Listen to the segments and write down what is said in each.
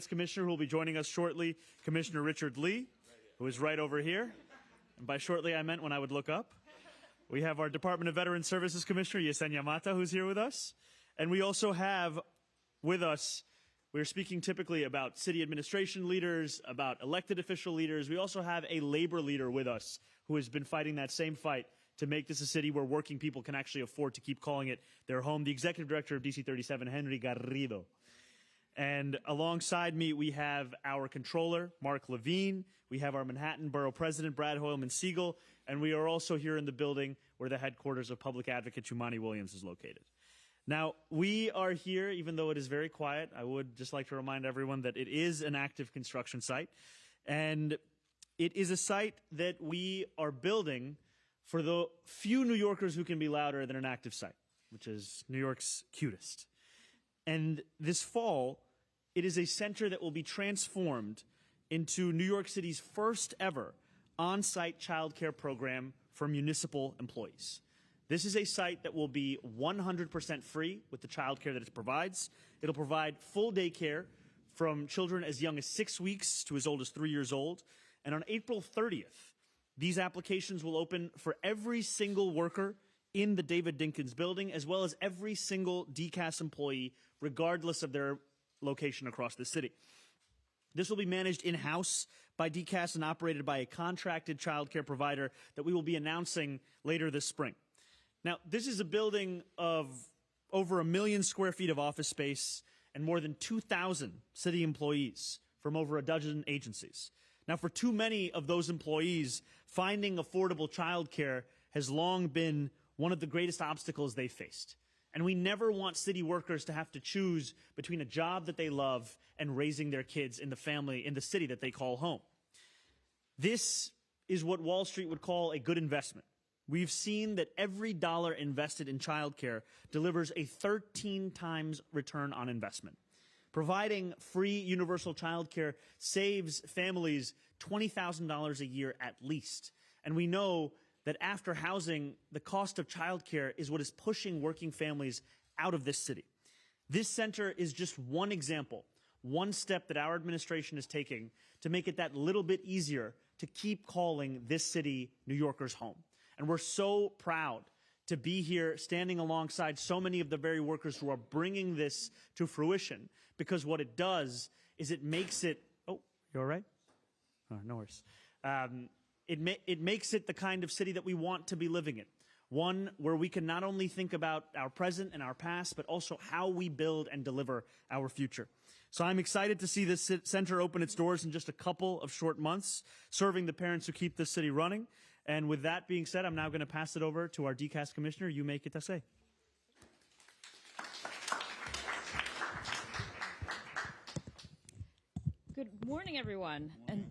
Commissioner who will be joining us shortly, Commissioner Richard Lee, who is right over here. And by shortly, I meant when I would look up. We have our Department of Veteran Services Commissioner, Yesenia Mata, who's here with us. And we also have with us, we're speaking typically about city administration leaders, about elected official leaders. We also have a labor leader with us who has been fighting that same fight to make this a city where working people can actually afford to keep calling it their home, the Executive Director of DC 37, Henry Garrido. And alongside me, we have our Controller, Mark Levine. We have our Manhattan Borough President, Brad Hoylman-Siegel. And we are also here in the building where the headquarters of Public Advocate Jumani Williams is located. Now, we are here, even though it is very quiet. I would just like to remind everyone that it is an active construction site. And it is a site that we are building for the few New Yorkers who can be louder than an active site, which is New York's cutest. And this fall, it is a center that will be transformed into New York City's first ever on-site child care program for municipal employees. This is a site that will be 100% free with the child care that it provides. It'll provide full day care from children as young as 6 weeks to as old as 3 years old. And on April 30th, these applications will open for every single worker in the David Dinkins building, as well as every single Dcas employee, regardless of their location across the city. This will be managed in-house by Dcas and operated by a contracted child care provider that we will be announcing later this spring. Now, this is a building of over 1 million square feet of office space and more than 2,000 city employees from over a dozen agencies. Now, for too many of those employees, finding affordable child care has long been one of the greatest obstacles they faced. And we never want city workers to have to choose between a job that they love and raising their kids in the family, in the city that they call home. This is what Wall Street would call a good investment. We've seen that every dollar invested in childcare delivers a 13 times return on investment. Providing free universal childcare saves families $20,000 a year at least. And we know that after housing, the cost of childcare is what is pushing working families out of this city. This center is just one example, one step that our administration is taking to make it that little bit easier to keep calling this city New Yorkers' home. And we're so proud to be here standing alongside so many of the very workers who are bringing this to fruition, because what it does is it makes it, oh, you all right? Oh, no worries. It makes it the kind of city that we want to be living in. One where we can not only think about our present and our past, but also how we build and deliver our future. So I'm excited to see this center open its doors in just a couple of short months, serving the parents who keep this city running. And with that being said, I'm now going to pass it over to our Dcas Commissioner, Yume Kitase. Good morning, everyone. And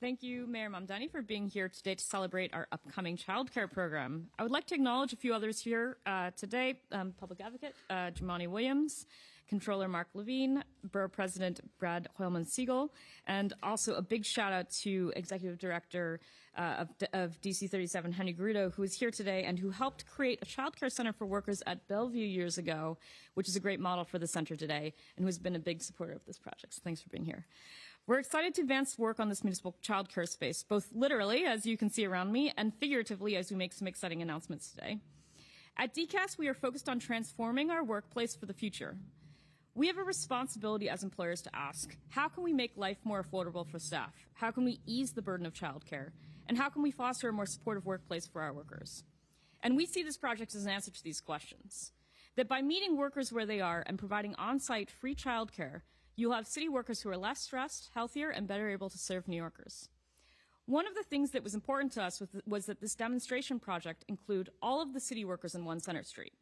thank you, Mayor Mamdani, for being here today to celebrate our upcoming childcare program. I would like to acknowledge a few others here today. Public Advocate Jumani Williams, Controller Mark Levine, Borough President Brad Hoylman-Siegel, and also a big shout out to Executive Director of DC 37, Henry Garrido, who is here today and who helped create a childcare center for workers at Bellevue years ago, which is a great model for the center today, and who has been a big supporter of this project. So thanks for being here. We're excited to advance work on this municipal childcare space, both literally, as you can see around me, and figuratively as we make some exciting announcements today. At Dcas, we are focused on transforming our workplace for the future. We have a responsibility as employers to ask, how can we make life more affordable for staff? How can we ease the burden of childcare? And how can we foster a more supportive workplace for our workers? And we see this project as an answer to these questions. That by meeting workers where they are and providing on-site free childcare, you'll have city workers who are less stressed, healthier, and better able to serve New Yorkers. One of the things that was important to us was that this demonstration project include all of the city workers in One Center Street,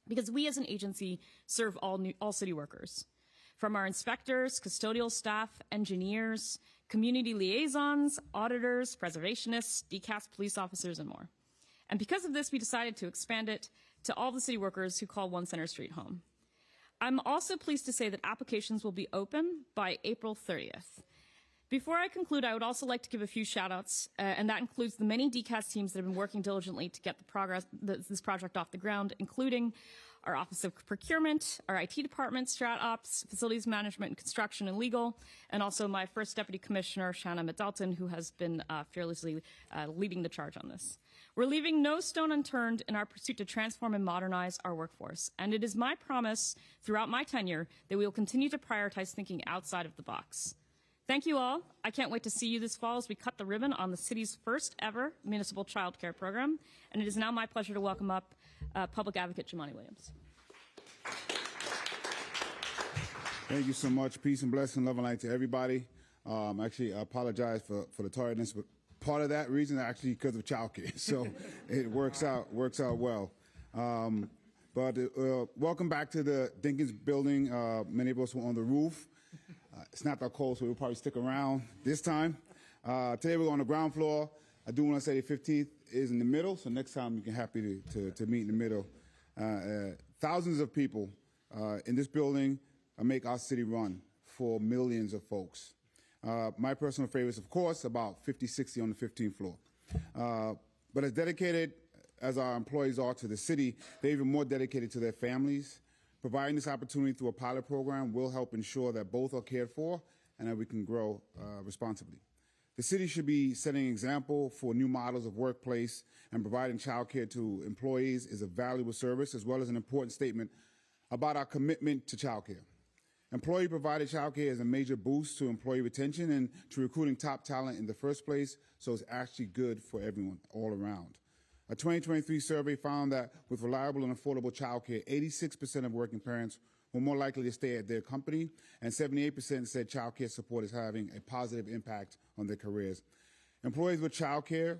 because we as an agency serve all city workers, from our inspectors, custodial staff, engineers, community liaisons, auditors, preservationists, Dcas police officers, and more. And because of this, we decided to expand it to all the city workers who call One Center Street home. I'm also pleased to say that applications will be open by April 30th. Before I conclude, I would also like to give a few shout-outs, and that includes the many Dcas teams that have been working diligently to get this project off the ground, including our Office of Procurement, our IT department, Strat Ops, Facilities Management and Construction and Legal, and also my first Deputy Commissioner, Shanna Middleton, who has been fearlessly leading the charge on this. We're leaving no stone unturned in our pursuit to transform and modernize our workforce, and it is my promise throughout my tenure that we will continue to prioritize thinking outside of the box. Thank you all. I can't wait to see you this fall as we cut the ribbon on the city's first ever municipal child care program. And it is now my pleasure to welcome up Public Advocate Jumaane Williams. Thank you so much. Peace and blessing, love and light to everybody. Actually, I apologize for the tardiness, but part of that reason actually because of childcare. So it works out well. Welcome back to the Dinkins building. Many of us were on the roof. Snapped our cold, so we'll probably stick around this time. Today we're on the ground floor. I do want to say the 15th is in the middle, so next time you can happy to meet in the middle. Thousands of people in this building make our city run for millions of folks. My personal favorites, of course, about 50, 60 on the 15th floor. But as dedicated as our employees are to the city, they're even more dedicated to their families. Providing this opportunity through a pilot program will help ensure that both are cared for and that we can grow responsibly. The city should be setting an example for new models of workplace, and providing child care to employees is a valuable service as well as an important statement about our commitment to child care. Employee-provided child care is a major boost to employee retention and to recruiting top talent in the first place, so it's actually good for everyone all around. A 2023 survey found that with reliable and affordable childcare, 86% of working parents were more likely to stay at their company, and 78% said childcare support is having a positive impact on their careers. Employees with childcare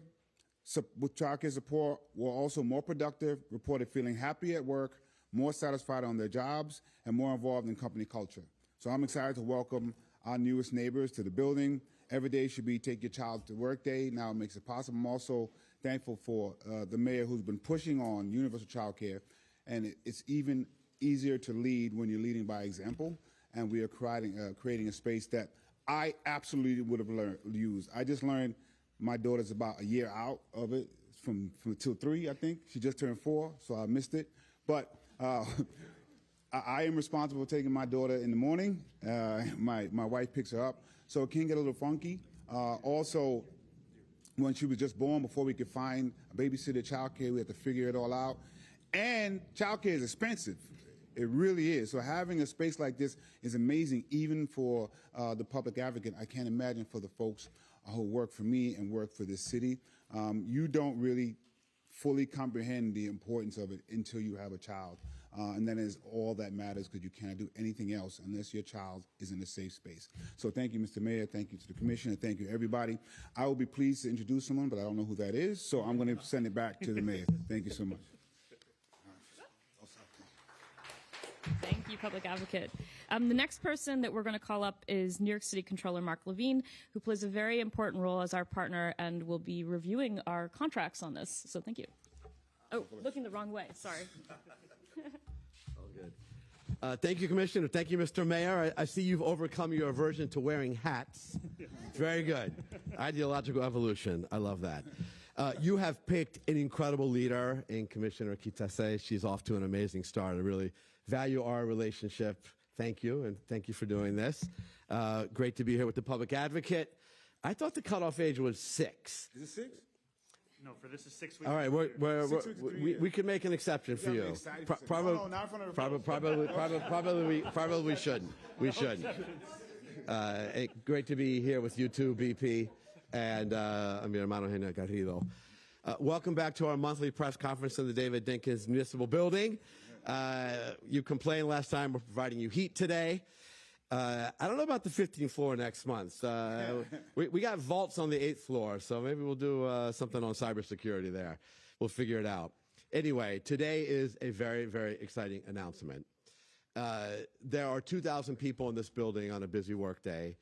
support were also more productive, reported feeling happy at work, more satisfied on their jobs, and more involved in company culture. So I'm excited to welcome our newest neighbors to the building. Every day should be Take Your Child to Work Day. Now it makes it possible. I'm also thankful for the mayor who's been pushing on universal child care, and it's even easier to lead when you're leading by example, and we are creating a space that I absolutely would have used. I just learned my daughter's about a year out of it, from till 3, I think. She just turned 4, so I missed it. But I am responsible for taking my daughter in the morning. My wife picks her up, so it can get a little funky. Also, when she was just born, before we could find a babysitter, childcare, we had to figure it all out. And childcare is expensive. It really is. So having a space like this is amazing, even for the public advocate. I can't imagine for the folks who work for me and work for this city. You don't really fully comprehend the importance of it until you have a child. And that is all that matters, because you cannot do anything else unless your child is in a safe space. So thank you, Mr. Mayor. Thank you to the commissioner. Thank you, everybody. I will be pleased to introduce someone, but I don't know who that is, so I'm going to send it back to the mayor. Thank you so much. Thank you, Public Advocate. The next person that we're going to call up is New York City Controller Mark Levine, who plays a very important role as our partner and will be reviewing our contracts on this. So thank you. Oh, looking the wrong way. Sorry. All good. Thank you, Commissioner. Thank you, Mr. Mayor. I see you've overcome your aversion to wearing hats. Very good. Ideological evolution. I love that. You have picked an incredible leader in Commissioner Kitase. She's off to an amazing start. I really value our relationship. Thank you, and thank you for doing this. Great to be here with the Public Advocate. I thought the cutoff age was 6. Is it 6? No, for this is 6 weeks. All right, we can make an exception for you. Probably we shouldn't. We shouldn't. Great to be here with you too, BP, and mi hermano Gena Garrido. Welcome back to our monthly press conference in the David Dinkins Municipal Building. You complained last time. We're providing you heat today. I don't know about the 15th floor next month. We got vaults on the 8th floor, so maybe we'll do something on cybersecurity there. We'll figure it out. Anyway, today is a very, very exciting announcement. There are 2,000 people in this building on a busy work day,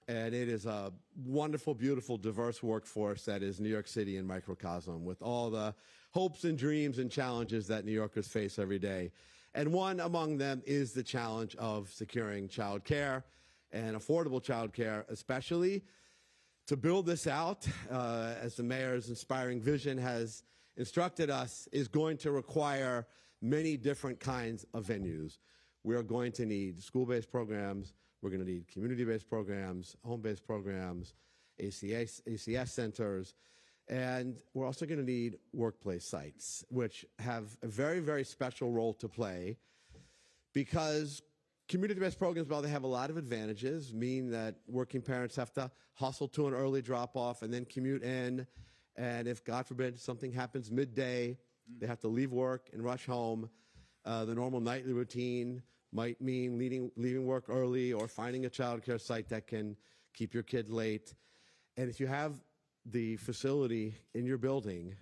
and it is a wonderful, beautiful, diverse workforce that is New York City in microcosm, with all the hopes and dreams and challenges that New Yorkers face every day. And one among them is the challenge of securing child care and affordable child care, especially. To build this out, as the mayor's inspiring vision has instructed us, is going to require many different kinds of venues. We're going to need school-based programs. We're going to need community-based programs, home-based programs, ACS centers, and we're also going to need workplace sites, which have a very, very special role to play because community-based programs, while they have a lot of advantages, mean that working parents have to hustle to an early drop-off and then commute in, and if, God forbid, something happens midday, they have to leave work and rush home. The normal nightly routine might mean leaving work early or finding a child care site that can keep your kid late. And if you have the facility in your building,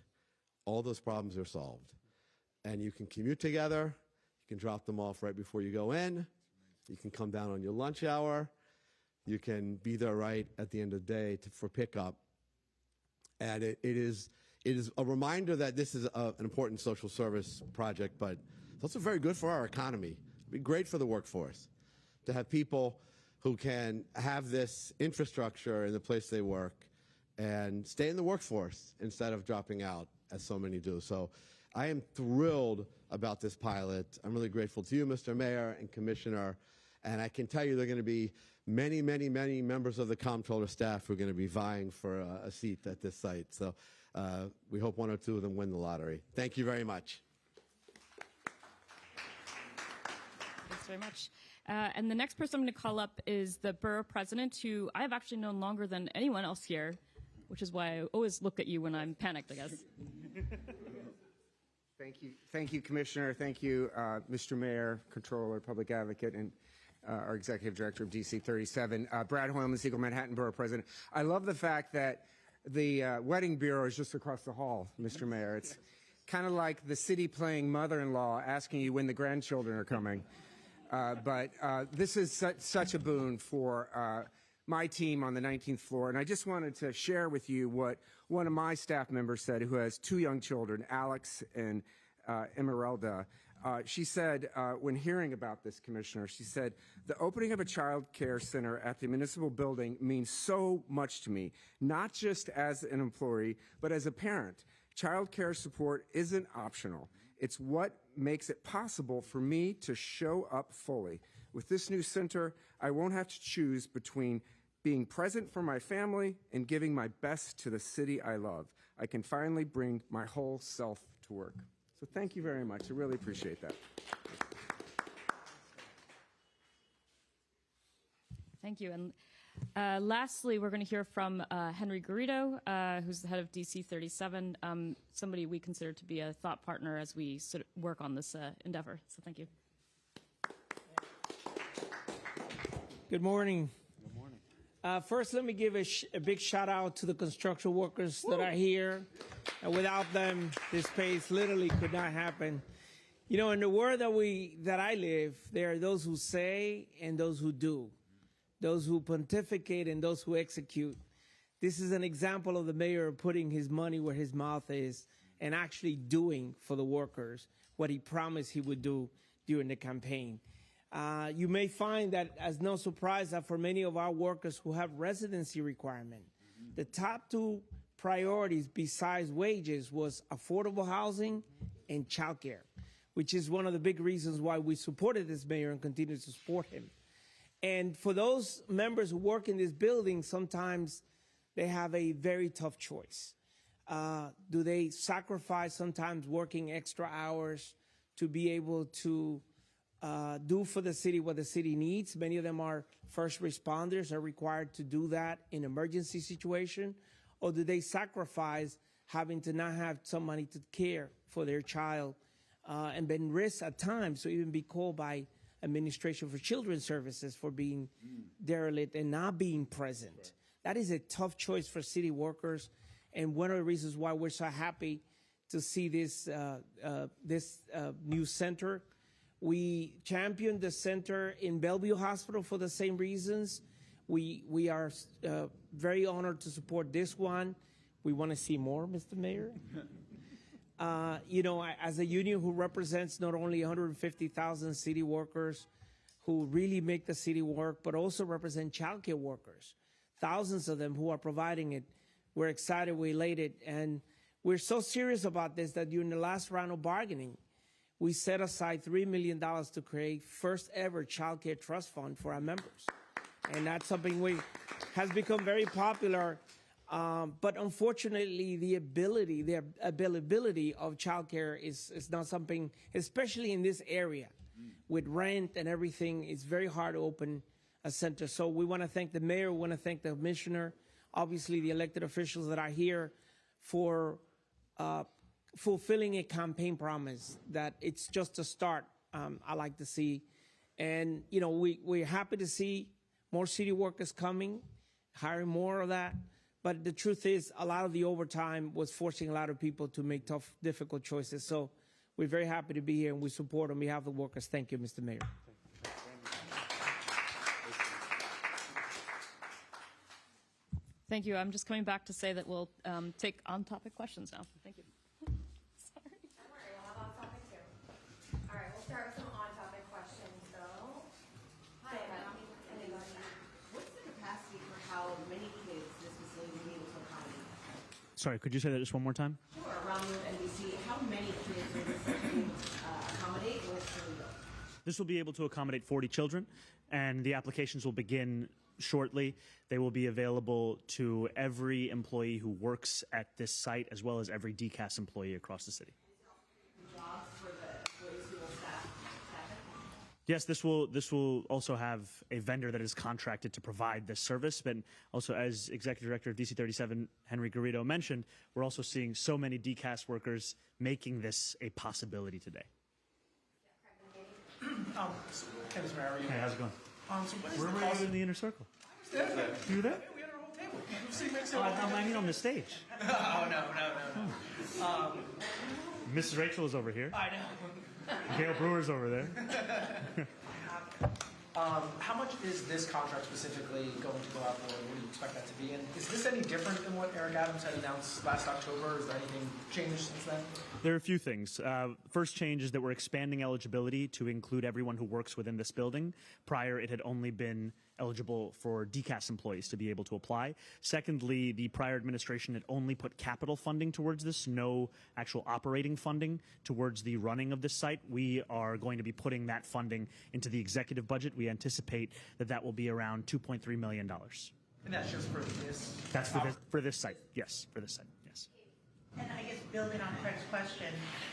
all those problems are solved. And you can commute together, you can drop them off right before you go in, you can come down on your lunch hour, you can be there right at the end of the day for pickup. And it is a reminder that this is an important social service project, but it's also very good for our economy. It'd be great for the workforce to have people who can have this infrastructure in the place they work and stay in the workforce instead of dropping out, as so many do. So I am thrilled about this pilot. I'm really grateful to you, Mr. Mayor and Commissioner, and I can tell you there are going to be many, many, many members of the comptroller staff who are going to be vying for a seat at this site. So we hope one or two of them win the lottery. Thank you very much. Thanks very much. And the next person I'm going to call up is the borough president, who I have actually known longer than anyone else here, which is why I always look at you when I'm panicked, I guess. Thank you, Commissioner. Thank you, Mr. Mayor, Controller, Public Advocate, and our Executive Director of DC 37, Brad Hoylman, Eagle Manhattan Borough President. I love the fact that the Wedding Bureau is just across the hall, Mr. Mayor. It's kind of like the city playing mother-in-law, asking you when the grandchildren are coming. But this is such a boon for my team on the 19th floor. And I just wanted to share with you what one of my staff members said, who has two young children, Alex and Emeralda. She said, when hearing about this, Commissioner, she said, the opening of a child care center at the municipal building means so much to me, not just as an employee, but as a parent. Child care support isn't optional. It's what makes it possible for me to show up fully. With this new center, I won't have to choose between being present for my family and giving my best to the city I love. I can finally bring my whole self to work. So thank you very much. I really appreciate that. Thank you. And lastly, we're going to hear from Henry Garrido, who's the head of DC 37, somebody we consider to be a thought partner as we sort of work on this endeavor. So thank you. Good morning. Good morning. First, let me give a big shout out to the construction workers that are here. And without them, this space literally could not happen. You know, in the world that I live, there are those who say and those who do, those who pontificate and those who execute. This is an example of the mayor putting his money where his mouth is and actually doing for the workers what he promised he would do during the campaign. You may find that, as no surprise, that for many of our workers who have residency requirement, the top two priorities besides wages was affordable housing and childcare, which is one of the big reasons why we supported this mayor and continue to support him. And for those members who work in this building, sometimes they have a very tough choice. Do they sacrifice sometimes working extra hours to be able to do for the city what the city needs? Many of them are first responders, are required to do that in emergency situation. Or do they sacrifice having to not have somebody to care for their child and been risked at times to even be called by Administration for Children's Services for being derelict and not being present? Right. That is a tough choice for city workers, and one of the reasons why we're so happy to see this new center. We championed the center in Bellevue Hospital for the same reasons. We are very honored to support this one. We want to see more, Mr. Mayor. You know, as a union who represents not only 150,000 city workers who really make the city work, but also represent childcare workers, thousands of them who are providing it, we're excited, we're elated, and we're so serious about this that during the last round of bargaining, we set aside $3 million to create first ever child care trust fund for our members. And that's something has become very popular. But unfortunately, the availability of childcare is not something, especially in this area, with rent and everything. It's very hard to open a center. So we want to thank the mayor, we want to thank the commissioner, obviously the elected officials that are here for fulfilling a campaign promise that it's just a start. I like to see, and you know, we're happy to see more city workers coming, hiring more of that. But the truth is, a lot of the overtime was forcing a lot of people to make tough, difficult choices. So we're very happy to be here, and we support on behalf of the workers. Thank you, Mr. Mayor. Thank you. I'm just coming back to say that we'll take on-topic questions now. Thank you. Sorry. Don't worry, we'll have on-topic too. All right, we'll start with some on-topic questions, though. Hi, what's the capacity for how many kids this facility will be able to accommodate? Sorry, could you say that just one more time? Sure. Around the NBC, how many kids are this able to accommodate when it's fully built? This will be able to accommodate 40 children, and the applications will begin shortly. They will be available to every employee who works at this site, as well as every Dcas employee across the city. Jobs for the employees who will staff it? Yes, this will also have a vendor that is contracted to provide this service, but also, as Executive Director of DC37, Henry Garrido, mentioned, we're also seeing so many Dcas workers making this a possibility today. Hey, Mr. Mayor, how are you? Hey, how's it going? So what is Where the were cost? you in the inner circle? You were there? You were there? Yeah, we had our whole table. UFC makes it Oh, all I mean on the stage. Oh, no. Mrs. Rachel is over here. I know. Gail Brewer's over there. How much is this contract specifically going to go out for? What do you expect that to be? And is this any different than what Eric Adams had announced last October? Is there anything changed since then? There are a few things. First change is that we're expanding eligibility to include everyone who works within this building. Prior, it had only been eligible for Dcas employees to be able to apply. Secondly, the prior administration had only put capital funding towards this, no actual operating funding towards the running of this site. We are going to be putting that funding into the executive budget. We anticipate that that will be around $2.3 million. And that's just for this? That's for this site. Yes, for this site. Yes. And I guess building on Craig's question,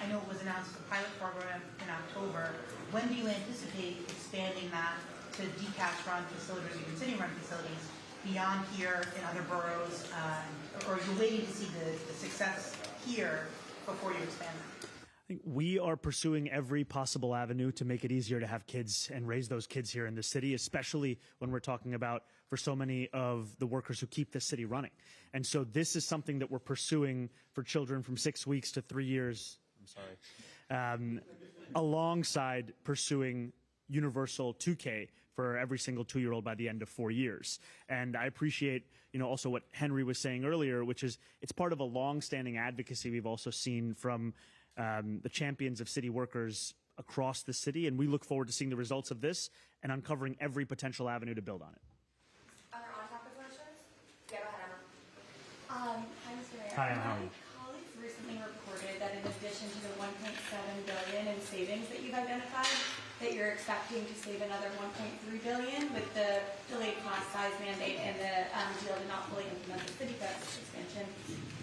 I know it was announced the pilot program in October. When do you anticipate expanding that to Dcas-run facilities, even city-run facilities, beyond here in other boroughs? Or are you waiting to see the success here before you expand that? I think we are pursuing every possible avenue to make it easier to have kids and raise those kids here in the city, especially when we're talking about for so many of the workers who keep the city running. And so this is something that we're pursuing for children from 6 weeks to 3 years, alongside pursuing universal 2K for every single 2-year-old by the end of 4 years. And I appreciate, also what Henry was saying earlier, which is it's part of a long-standing advocacy we've also seen from the champions of city workers across the city, and we look forward to seeing the results of this and uncovering every potential avenue to build on it. Other on-topic questions? Yeah, go ahead, Emma. Hi, Mr. Mayor. Hi, Emma. How are My you? colleagues recently reported that in addition to the $1.7 billion in savings that you've identified, that you're expecting to save another $1.3 billion with the delayed class size mandate and the deal to not fully implement the city bus expansion.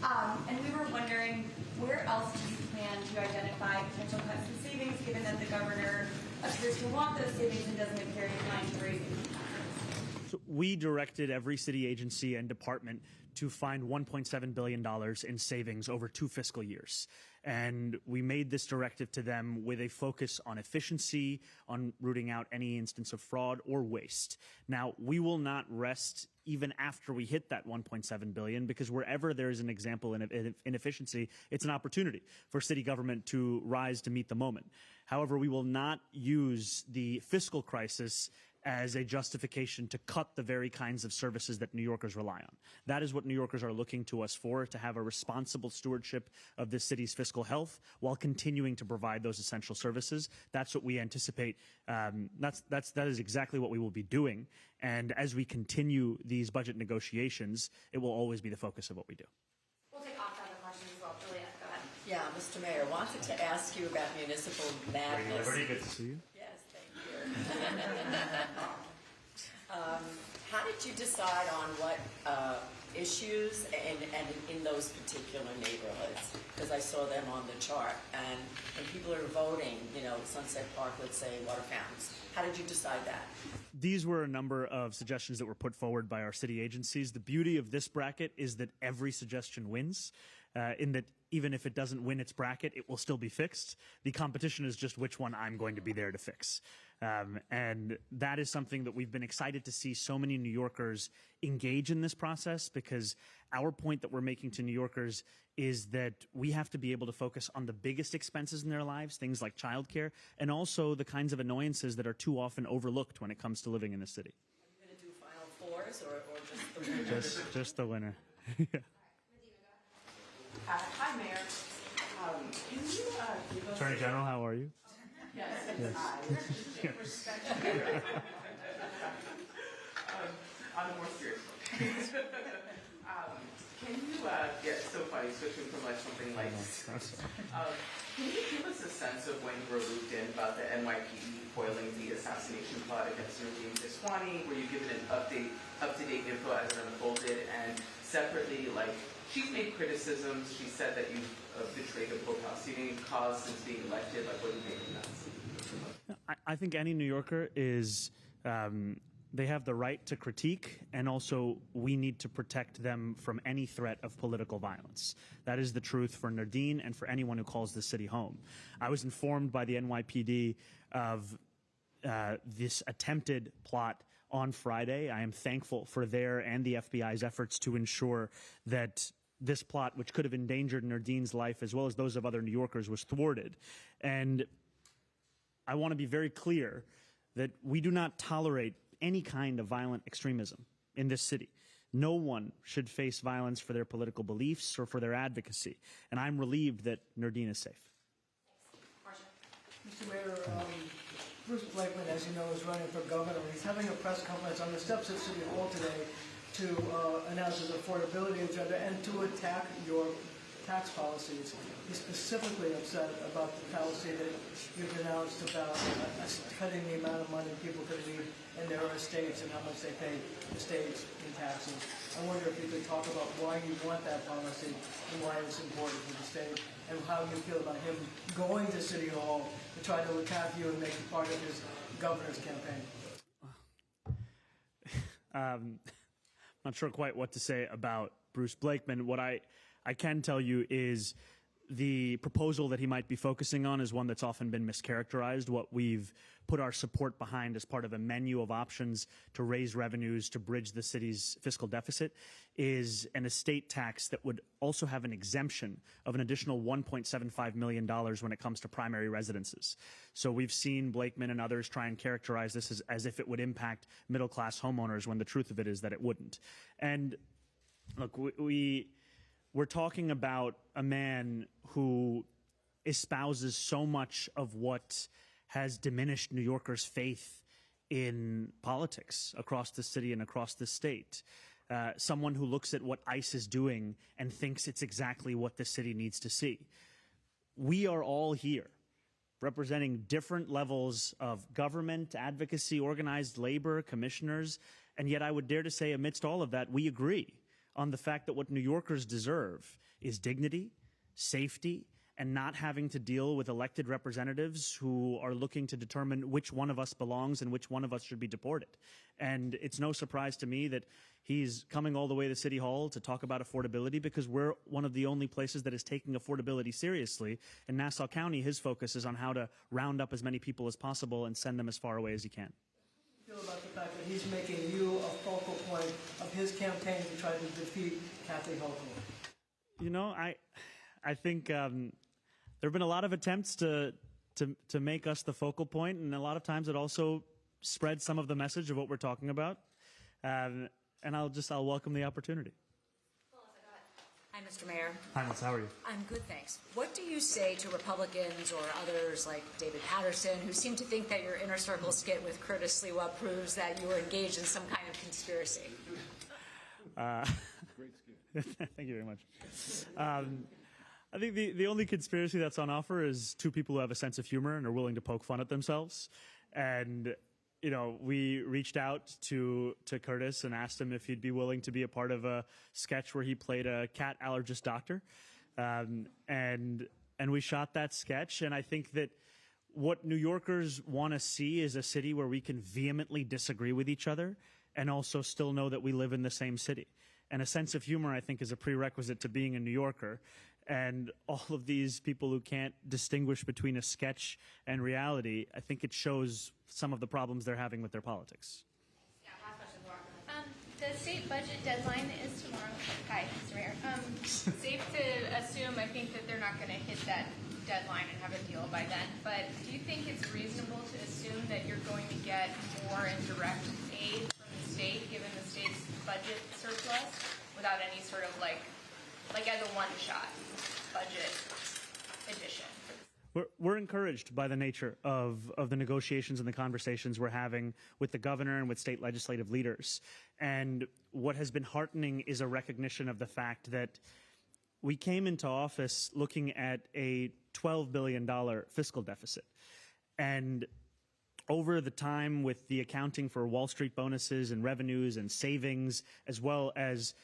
And we were wondering, where else do you plan to identify potential cuts in savings, given that the governor appears to want those savings and doesn't appear inclined to raise income taxes? So we directed every city agency and department to find $1.7 billion in savings over 2 fiscal years. And we made this directive to them with a focus on efficiency, on rooting out any instance of fraud or waste. Now, we will not rest even after we hit that $1.7 billion, because wherever there is an example of inefficiency, it's an opportunity for city government to rise to meet the moment. However, we will not use the fiscal crisis as a justification to cut the very kinds of services that New Yorkers rely on. That is what New Yorkers are looking to us for, to have a responsible stewardship of the city's fiscal health while continuing to provide those essential services. That's what we anticipate. That is exactly what we will be doing. And as we continue these budget negotiations, it will always be the focus of what we do. We'll take off-topic questions as well. Juliet, go ahead. Yeah, Mr. Mayor, wanted to ask you about municipal madness. Liberty, good to see you. Yes, thank you. How did you decide on what issues and in those particular neighborhoods? Because I saw them on the chart, and when people are voting, you know, Sunset Park, let's say, water fountains. How did you decide that? These were a number of suggestions that were put forward by our city agencies. The beauty of this bracket is that every suggestion wins, in that even if it doesn't win its bracket, it will still be fixed. The competition is just which one I'm going to be there to fix. And that is something that we've been excited to see so many New Yorkers engage in this process, because our point that we're making to New Yorkers is that we have to be able to focus on the biggest expenses in their lives, things like childcare, and also the kinds of annoyances that are too often overlooked when it comes to living in the city. Are you going to do Final Fours or just the winner? Just the winner. Hi, Mayor. Can you give us... Attorney General, how are you? Yes. Yes. On a more serious note, can you get so funny switching from like something like can you give us a sense of when you were looped in about the NYPD foiling the assassination plot against Nardine Kiswani? Were you given an up-to-date info as it unfolded? And separately, like, she's made criticisms. She said that you've betrayed the Palestinian cause since being elected. Like, what do you make of that? I think any New Yorker is, they have the right to critique, and also we need to protect them from any threat of political violence. That is the truth for Nardine and for anyone who calls the city home. I was informed by the NYPD of this attempted plot on Friday. I am thankful for their and the FBI's efforts to ensure that this plot, which could have endangered Nardine's life as well as those of other New Yorkers, was thwarted. And I want to be very clear that we do not tolerate any kind of violent extremism in this city. No one should face violence for their political beliefs or for their advocacy. And I'm relieved that Nardine is safe. Mr. Mayor, Bruce Blakeman, as you know, is running for governor. He's having a press conference on the steps of City Hall today to announce his affordability agenda and to attack your tax policies. He's specifically upset about the policy that you've announced about cutting the amount of money people can leave in their estates and how much they pay the states in taxes. I wonder if you could talk about why you want that policy and why it's important for the state, and how you feel about him going to City Hall to try to attack you and make you part of his governor's campaign. Not sure quite what to say about Bruce Blakeman. What I can tell you is the proposal that he might be focusing on is one that's often been mischaracterized. What we've put our support behind as part of a menu of options to raise revenues to bridge the city's fiscal deficit is an estate tax that would also have an exemption of an additional $1.75 million when it comes to primary residences. So we've seen Blakeman and others try and characterize this as if it would impact middle-class homeowners, when the truth of it is that it wouldn't. And look, we're talking about a man who espouses so much of what has diminished New Yorkers' faith in politics across the city and across the state. Someone who looks at what ICE is doing and thinks it's exactly what the city needs to see. We are all here representing different levels of government, advocacy, organized labor, commissioners, and yet I would dare to say amidst all of that, we agree on the fact that what New Yorkers deserve is dignity, safety, and not having to deal with elected representatives who are looking to determine which one of us belongs and which one of us should be deported. And it's no surprise to me that he's coming all the way to City Hall to talk about affordability, because we're one of the only places that is taking affordability seriously. In Nassau County, his focus is on how to round up as many people as possible and send them as far away as he can. Feel about the fact that he's making you a focal point of his campaign to try to defeat Kathy Hochul? You know, I think there have been a lot of attempts to make us the focal point, and a lot of times it also spreads some of the message of what we're talking about. And I'll welcome the opportunity. Hi, Mr. Mayor. Hi, Melissa. How are you? I'm good, thanks. What do you say to Republicans or others like David Patterson who seem to think that your inner circle skit with Curtis Sliwa proves that you were engaged in some kind of conspiracy? Great skit. Thank you very much. I think the only conspiracy that's on offer is two people who have a sense of humor and are willing to poke fun at themselves. And, you know, we reached out to Curtis and asked him if he'd be willing to be a part of a sketch where he played a cat allergist doctor. And we shot that sketch. And I think that what New Yorkers want to see is a city where we can vehemently disagree with each other and also still know that we live in the same city. And a sense of humor, I think, is a prerequisite to being a New Yorker. And all of these people who can't distinguish between a sketch and reality, I think it shows some of the problems they're having with their politics. Yeah, last question, Laura. The state budget deadline is tomorrow. Hi, Mr. Mayor. Safe to assume, I think, that they're not going to hit that deadline and have a deal by then. But do you think it's reasonable to assume that you're going to get more in direct aid from the state, given the state's budget surplus, without any sort of like as a one-shot budget addition? We're encouraged by the nature of the negotiations and the conversations we're having with the governor and with state legislative leaders. And what has been heartening is a recognition of the fact that we came into office looking at a $12 billion fiscal deficit. And over the time with the accounting for Wall Street bonuses and revenues and savings, as well as...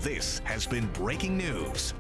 This has been breaking news.